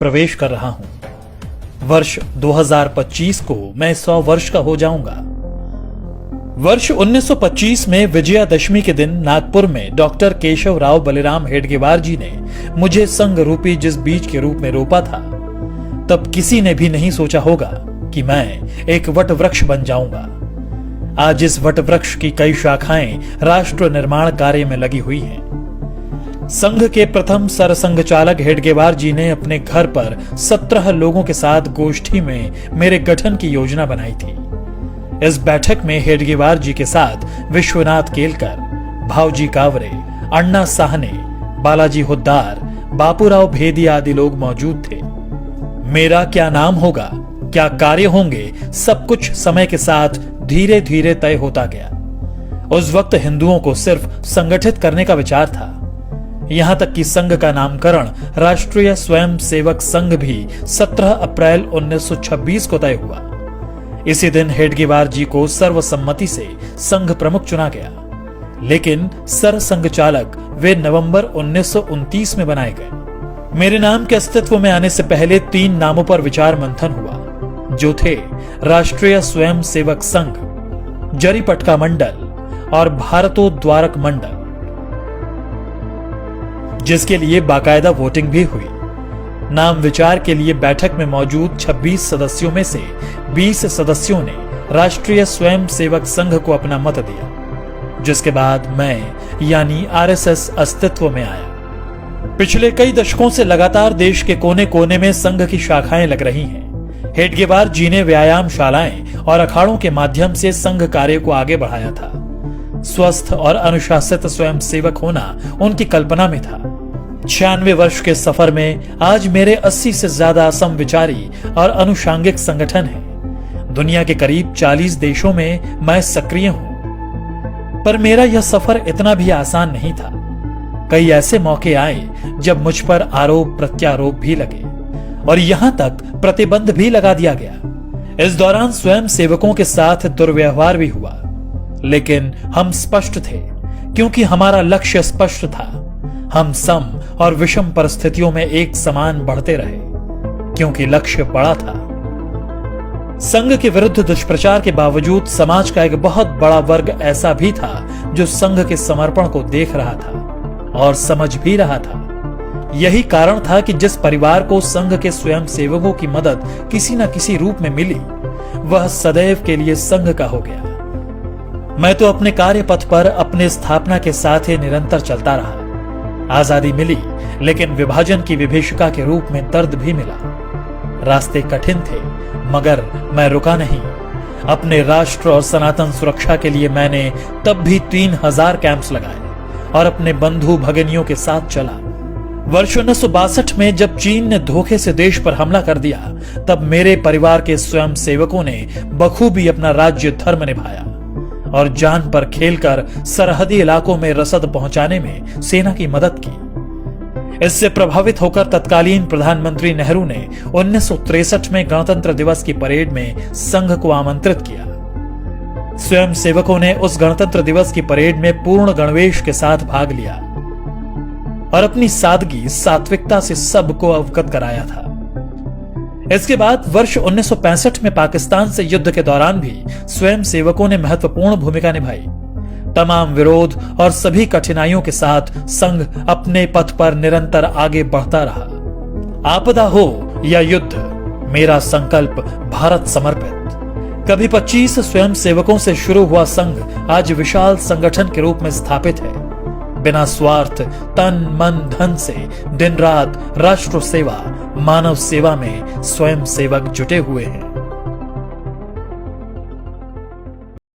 प्रवेश कर रहा हूं। वर्ष 2025 को मैं 100 वर्ष का हो जाऊंगा। वर्ष 1925 में विजयादशमी के दिन नागपुर में डॉक्टर केशव राव बलिराम हेडगेवार जी ने मुझे संघ रूपी जिस बीज के रूप में रोपा था, तब किसी ने भी नहीं सोचा होगा कि मैं एक वट वृक्ष बन जाऊंगा। आज इस वट वृक्ष की कई शाखाएं राष्ट्र निर्माण कार्य में लगी हुई हैं। संघ के प्रथम सरसंघ चालक हेडगेवार जी ने अपने घर पर 17 लोगों के साथ गोष्ठी में मेरे गठन की योजना बनाई थी। इस बैठक में हेडगेवार जी के साथ विश्वनाथ केलकर, भावजी कावरे, अण्णा साहने, बालाजी हुद्दार, बापूराव भेदी आदि लोग मौजूद थे। मेरा क्या नाम होगा, क्या कार्य होंगे, सब कुछ समय के साथ धीरे धीरे तय होता गया। उस वक्त हिंदुओं को सिर्फ संगठित करने का विचार था। यहां तक कि संघ का नामकरण राष्ट्रीय स्वयंसेवक संघ भी 17 अप्रैल 1926 को तय हुआ। इसी दिन हेडगेवार जी को सर्वसम्मति से संघ प्रमुख चुना गया, लेकिन सरसंघ चालक वे नवंबर 1929 में बनाए गए। मेरे नाम के अस्तित्व में आने से पहले 3 नामों पर विचार मंथन हुआ, जो थे राष्ट्रीय स्वयंसेवक संघ, जरीपटका मंडल और भारतोद्वारक मंडल, जिसके लिए बाकायदा वोटिंग भी हुई। नाम विचार के लिए बैठक में मौजूद 26 सदस्यों में से 20 सदस्यों ने राष्ट्रीय स्वयंसेवक संघ को अपना मत दिया, जिसके बाद मैं यानी आरएसएस अस्तित्व में आया। पिछले कई दशकों से लगातार देश के कोने कोने में संघ की शाखाएं लग रही हैं। हेडगेवार जी ने व्यायामशालाएं और अखाड़ों के माध्यम से संघ कार्य को आगे बढ़ाया था। स्वस्थ और अनुशासित स्वयंसेवक होना उनकी कल्पना में था। 96 वर्ष के सफर में आज मेरे 80 से ज्यादा समविचारी और अनुषांगिक संगठन हैं। दुनिया के करीब 40 देशों में मैं सक्रिय हूं। पर मेरा यह सफर इतना भी आसान नहीं था। कई ऐसे मौके आए जब मुझ पर आरोप प्रत्यारोप भी लगे और यहां तक प्रतिबंध भी लगा दिया गया। इस दौरान स्वयंसेवकों के साथ दुर्व्यवहार भी हुआ, लेकिन हम स्पष्ट थे क्योंकि हमारा लक्ष्य स्पष्ट था। हम सम और विषम परिस्थितियों में एक समान बढ़ते रहे क्योंकि लक्ष्य बड़ा था। संघ के विरुद्ध दुष्प्रचार के बावजूद समाज का एक बहुत बड़ा वर्ग ऐसा भी था जो संघ के समर्पण को देख रहा था और समझ भी रहा था। यही कारण था कि जिस परिवार को संघ के स्वयंसेवकों की मदद किसी न किसी रूप में मिली, वह सदैव के लिए संघ का हो गया। मैं तो अपने कार्य पथ पर अपने स्थापना के साथ ही निरंतर चलता रहा। आजादी मिली, लेकिन विभाजन की विभीषिका के रूप में दर्द भी मिला। रास्ते कठिन थे, मगर मैं रुका नहीं। अपने राष्ट्र और सनातन सुरक्षा के लिए मैंने तब भी 3000 कैंप्स लगाए और अपने बंधु भगिनियों के साथ चला। वर्ष 1962 में जब चीन ने धोखे से देश पर हमला कर दिया, तब मेरे परिवार के स्वयंसेवकों ने बखूबी अपना राज्य धर्म निभाया और जान पर खेलकर सरहदी इलाकों में रसद पहुंचाने में सेना की मदद की। इससे प्रभावित होकर तत्कालीन प्रधानमंत्री नेहरू ने 1963 में गणतंत्र दिवस की परेड में संघ को आमंत्रित किया। स्वयंसेवकों ने उस गणतंत्र दिवस की परेड में पूर्ण गणवेश के साथ भाग लिया और अपनी सादगी सात्विकता से सबको अवगत कराया था। इसके बाद वर्ष 1965 में पाकिस्तान से युद्ध के दौरान भी स्वयंसेवकों ने महत्वपूर्ण भूमिका निभाई। तमाम विरोध और सभी कठिनाइयों के साथ संघ अपने पथ पर निरंतर आगे बढ़ता रहा। आपदा हो या युद्ध, मेरा संकल्प भारत समर्पित। कभी 25 स्वयंसेवकों से शुरू हुआ संघ आज विशाल संगठन के रूप में स्थापित है। बिना स्वार्थ, तन मन धन से दिन रात राष्ट्र सेवा, मानव सेवा में स्वयंसेवक जुटे हुए हैं।